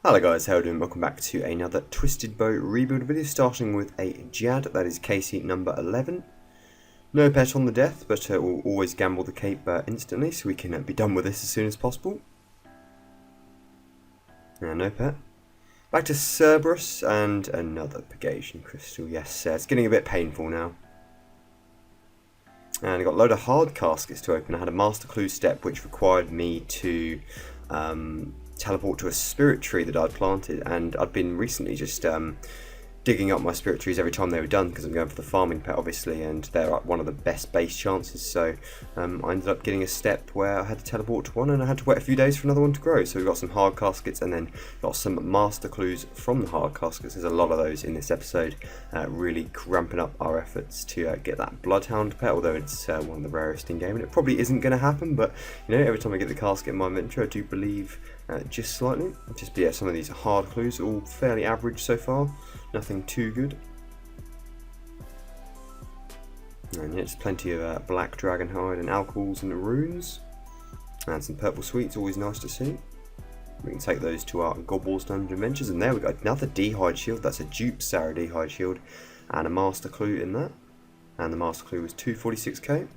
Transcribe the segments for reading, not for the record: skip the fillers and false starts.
Hello guys, how are you doing? Welcome back to another Twisted Bow rebuild video, starting with a Jad, that is KC number 11. No pet on the death, but we'll always gamble the cape instantly, so we can be done with this as soon as possible. No pet. Back to Cerberus, and another Pegasian Crystal. Yes, it's getting a bit painful now. And I got a load of hard caskets to open. I had a Master Clue step, which required me to teleport to a spirit tree that I'd planted, and I'd been recently just digging up my spirit trees every time they were done, because I'm going for the farming pet obviously, and they're one of the best base chances, so I ended up getting a step where I had to teleport to one, and I had to wait a few days for another one to grow. So we got some hard caskets and then got some master clues from the hard caskets. There's a lot of those in this episode, really ramping up our efforts to get that bloodhound pet, although it's one of the rarest in game, and it probably isn't going to happen, but you know, every time I get the casket in my inventory I do believe just slightly. Yeah, some of these hard clues are all fairly average so far, nothing too good. And yeah, just plenty of black dragon hide and alcohols and runes, and some purple sweets, always nice to see. We can take those to our Godwall's Dungeon Adventures, and there we got another D-hide shield. That's a dupe Sarah D-hide shield, and a master clue in that, and the master clue was 246k.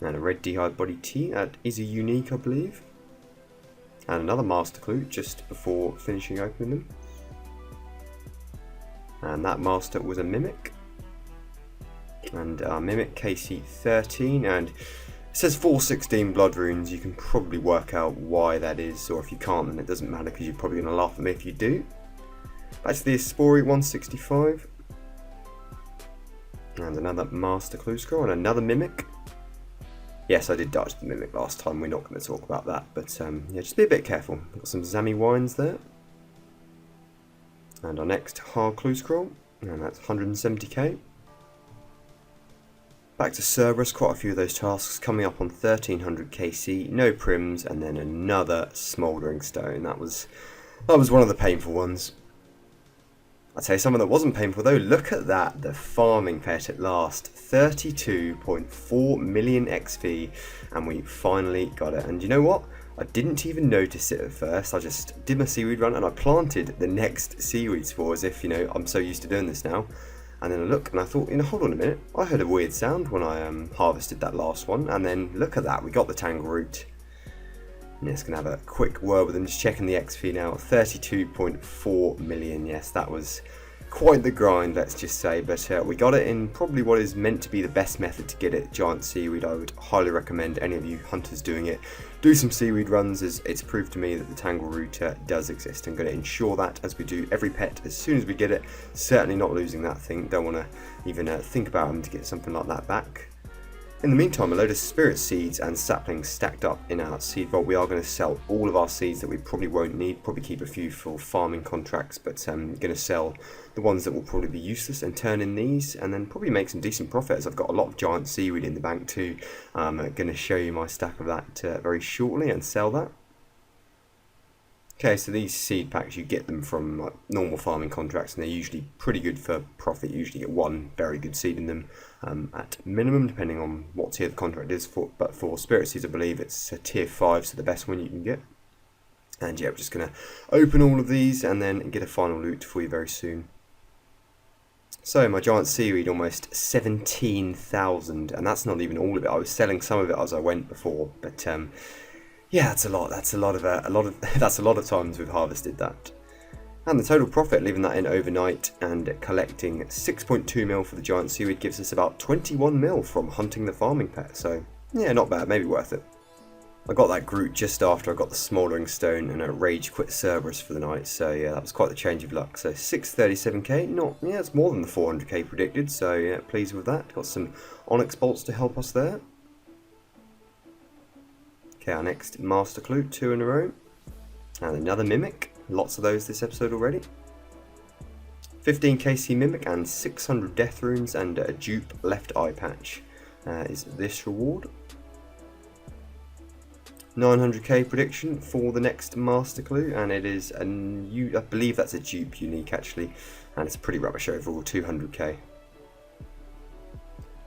And a red D-hide body tee, that is a unique I believe. And another master clue just before finishing opening them. And that master was a mimic. And our mimic KC 13, and it says 416 blood runes. You can probably work out why that is, or if you can't then it doesn't matter, because you're probably going to laugh at me if you do. Back to the Espori 165. And another master clue scroll, and another mimic. Yes, I did dodge the mimic last time, we're not going to talk about that, but yeah, just be a bit careful. Got some Zami wines there. And our next hard clue scroll, and that's 170k. Back to Cerberus, quite a few of those tasks coming up on 1300 KC, no prims, and then another smouldering stone. That was one of the painful ones. I'd say someone that wasn't painful though, look at that, the farming pet at last, 32.4 million XP, and we finally got it. And you know what, I didn't even notice it at first. I just did my seaweed run and I planted the next seaweed spore, as if, you know, I'm so used to doing this now. And then I looked and I thought, you know, hold on a minute, I heard a weird sound when I harvested that last one, and then look at that, we got the tangle root. And just going to have a quick word with them, just checking the XP now, 32.4 million, yes, that was quite the grind, let's just say, but we got it in probably what is meant to be the best method to get it, giant seaweed. I would highly recommend any of you hunters doing it, do some seaweed runs, as it's proved to me that the tangle root does exist. I'm going to ensure that as we do every pet as soon as we get it, certainly not losing that thing, don't want to even think about them to get something like that back. In the meantime, a load of spirit seeds and saplings stacked up in our seed vault. We are going to sell all of our seeds that we probably won't need, probably keep a few for farming contracts, but I'm going to sell the ones that will probably be useless and turn in these, and then probably make some decent profits. I've got a lot of giant seaweed in the bank too. I'm going to show you my stack of that very shortly and sell that. Okay, so these seed packs, you get them from like normal farming contracts, and they're usually pretty good for profit. You usually get one very good seed in them at minimum, depending on what tier the contract is for. But for spirit seeds, I believe it's a tier 5, so the best one you can get. And yeah, we're just going to open all of these and then get a final loot for you very soon. So my giant seaweed, almost 17,000, and that's not even all of it. I was selling some of it as I went before, but yeah, that's a lot. That's a lot of times we've harvested that. And the total profit, leaving that in overnight and collecting 6.2 mil for the giant seaweed, gives us about 21 mil from hunting the farming pet. So yeah, not bad, maybe worth it. I got that Groot just after I got the smouldering stone and a rage quit Cerberus for the night. So yeah, that was quite the change of luck. So 637k, yeah, it's more than the 400k predicted. So yeah, pleased with that. Got some onyx bolts to help us there. Okay, our next master clue, 2 in a row, and another mimic, lots of those this episode already. 15 KC mimic and 600 death runes and a dupe left eye patch is this reward. 900k prediction for the next master clue, and it is I believe that's a dupe unique actually, and it's pretty rubbish overall, 200k.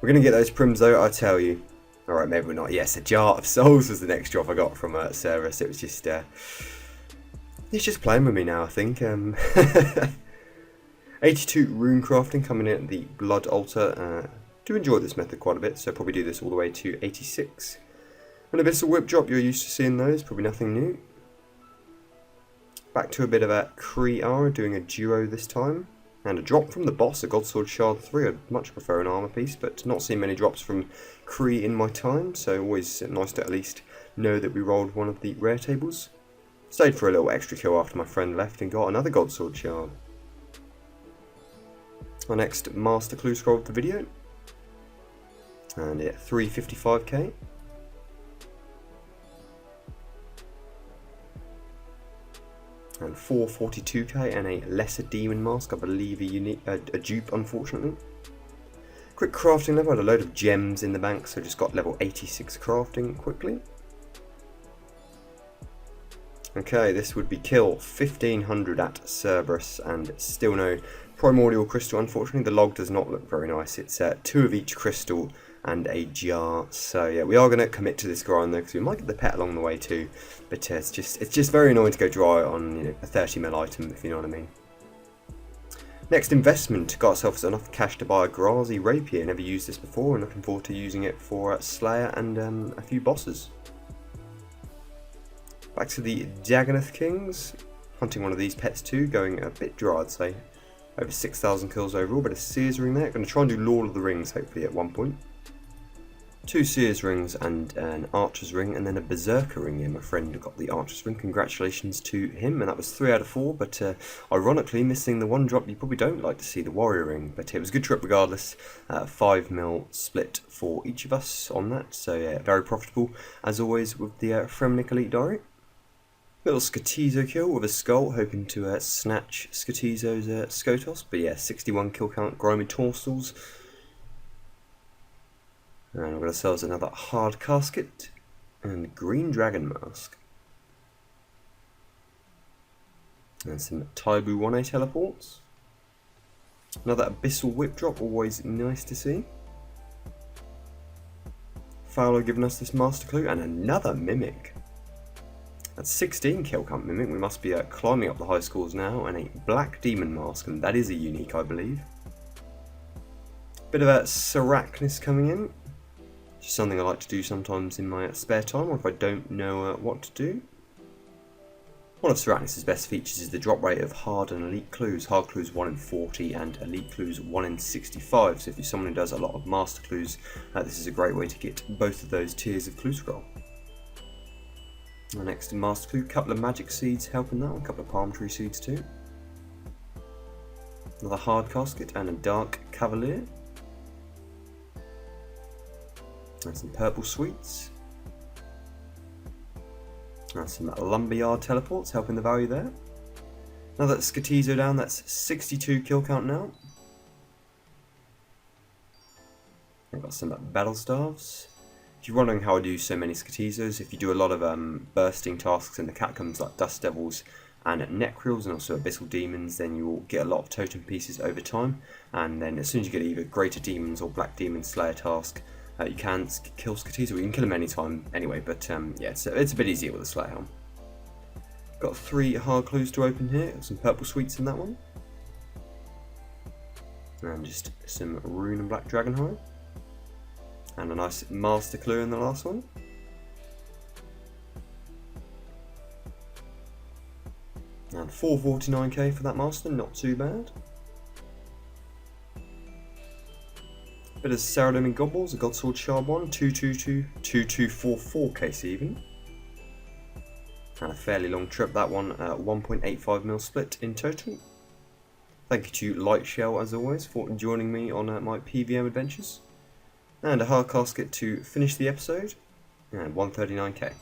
We're going to get those prims though, I tell you. Alright, maybe we're not. Yes, a jar of souls was the next drop I got from Cerberus. It was just, he's just playing with me now, I think. 82 rune crafting coming in at the blood altar. Do enjoy this method quite a bit, so probably do this all the way to 86. And a bit of whip drop, you're used to seeing those, probably nothing new. Back to a bit of a Kree doing a duo this time. And a drop from the boss, a Godsword Shard 3. I'd much prefer an armor piece, but not seen many drops from Kree in my time, so always nice to at least know that we rolled one of the rare tables. Stayed for a little extra kill after my friend left and got another Godsword Shard. Our next master clue scroll of the video. And at 355k. And 442k and a lesser demon mask, I believe a dupe, unfortunately. Quick crafting level, had a load of gems in the bank, so just got level 86 crafting quickly. Okay, this would be kill 1500 at Cerberus, and still no primordial crystal, unfortunately. The log does not look very nice. It's 2 of each crystal and a jar. So yeah, we are going to commit to this grind though, because we might get the pet along the way too. But it's just very annoying to go dry on a 30ml item, if you know what I mean. Next investment, got ourselves enough cash to buy a Grazi rapier. Never used this before, and looking forward to using it for Slayer and a few bosses. Back to the Dagonoth Kings, hunting one of these pets too, going a bit dry I'd say. Over 6,000 kills overall, but a Sears ring there. Going to try and do Lord of the Rings hopefully at one point. 2 Sears rings and an Archer's ring, and then a Berserker ring. Yeah, my friend got the Archer's ring. Congratulations to him, and that was 3 out of 4. But ironically, missing the one drop you probably don't like to see, the Warrior ring. But it was a good trip regardless. 5mm split for each of us on that. So yeah, very profitable as always with the Fremnik Elite Diary. Little Skatizo kill with a skull, hoping to snatch Skatizo's Skotos. But yeah, 61 kill count, grimy torsals. And we've got ourselves another hard casket and green dragon mask. And some Taibu 1A teleports. Another abyssal whip drop, always nice to see. Fowler giving us this master clue, and another mimic. That's 16 kill count mimic. We must be climbing up the high scores now, and a black demon mask, and that is a unique, I believe. Bit of a Sarachnis coming in. Just something I like to do sometimes in my spare time, or if I don't know what to do. One of Sarachnis' best features is the drop rate of hard and elite clues. Hard clues 1 in 40 and elite clues 1 in 65. So if you're someone who does a lot of master clues, this is a great way to get both of those tiers of clue scroll. Our next master clue, couple of magic seeds helping that, a couple of palm tree seeds too. Another hard casket and a dark cavalier. And some purple sweets. And some lumberyard teleports helping the value there. Now that's Skatizo down, that's 62 kill count now. I've got some battle staves. If you're wondering how I do so many Skatizos, if you do a lot of bursting tasks in the catacombs like Dust Devils and Necreals and also Abyssal Demons, then you will get a lot of totem pieces over time. And then as soon as you get either Greater Demons or Black Demon Slayer task, you can kill Skatizo. You can kill him anytime anyway, but yeah, it's a bit easier with the Slayer Helm. Got 3 hard clues to open here, got some purple sweets in that one. And just some rune and black dragonhide. And a nice master clue in the last one. And 449k for that master, not too bad. Bit of Saradomin Gobbles, a Godsword Shard 1, 222, 2244 KC even. And a fairly long trip, that one, 1.85mm split in total. Thank you to Lightshell as always for joining me on my PVM adventures. And a hard casket to finish the episode, and 139k.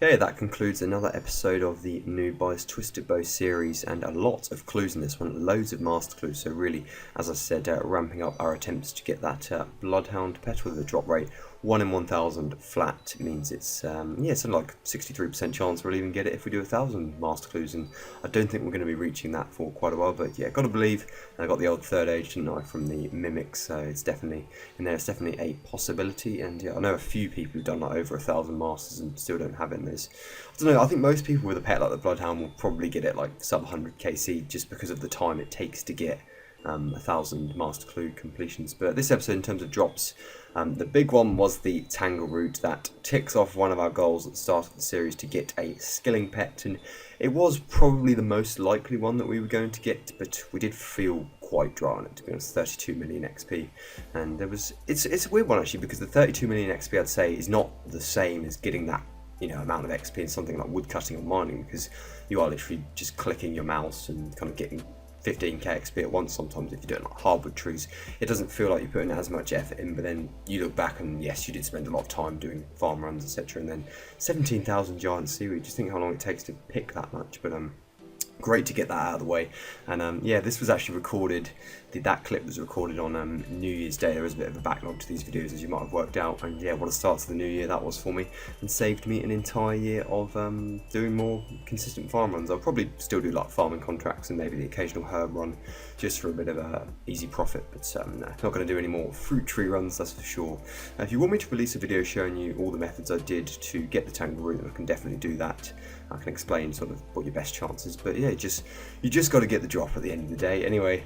Okay, that concludes another episode of the Noob Buys TBOW series, and a lot of clues in this one, loads of master clues, so really, as I said, ramping up our attempts to get that Bloodhound pet with a drop rate 1 in 1,000 flat means it's yeah, something like 63% chance we'll even get it if we do 1,000 master clues, and I don't think we're going to be reaching that for quite a while. But yeah, gotta believe. I got the old third age, didn't I, from the mimics, so it's definitely in there. It's definitely a possibility, and yeah, I know a few people who've done like over 1,000 masters and still don't have it. And there's, I don't know, I think most people with a pet like the Bloodhound will probably get it like sub 100 KC just because of the time it takes to get 1,000 master clue completions. But this episode, in terms of drops, the big one was the Tangle route. That ticks off one of our goals at the start of the series to get a skilling pet, and it was probably the most likely one that we were going to get, but we did feel quite dry on it, to be honest. 32 million XP, and there was, it's a weird one actually, because the 32 million XP, I'd say, is not the same as getting that, you know, amount of XP in something like woodcutting or mining, because you are literally just clicking your mouse and kind of getting 15k XP at once. Sometimes if you're doing like hardwood trees, it doesn't feel like you're putting as much effort in, but then you look back and yes, you did spend a lot of time doing farm runs, etc. And then 17,000 giant seaweed, just think how long it takes to pick that much. But great to get that out of the way. And yeah, this was actually recorded, that clip was recorded on New Year's Day. There was a bit of a backlog to these videos, as you might have worked out, and yeah, what a start to the new year that was for me, and saved me an entire year of doing more consistent farm runs. I'll probably still do like farming contracts and maybe the occasional herb run just for a bit of a easy profit, but no, not going to do any more fruit tree runs, that's for sure. If you want me to release a video showing you all the methods I did to get the Tangle route, I can definitely do that. I can explain sort of what your best chances, but yeah, you just got to get the drop at the end of the day. Anyway,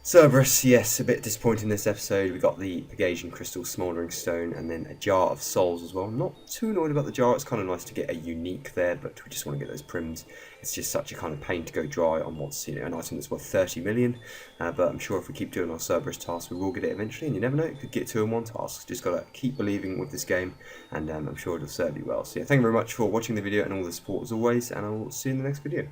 Cerberus, yes, a bit disappointing this episode. We got the Pegasian Crystal, Smouldering Stone, and then a Jar of Souls as well. Not too annoyed about the jar, it's kind of nice to get a unique there, but we just want to get those prims. It's just such a kind of pain to go dry on what's, you know, an item that's worth 30 million, but I'm sure if we keep doing our Cerberus tasks, we will get it eventually, and you never know, it could get 2 in 1 tasks. Just got to keep believing with this game, and I'm sure it'll serve you well. So yeah, thank you very much for watching the video and all the support as always, and I will see you in the next video.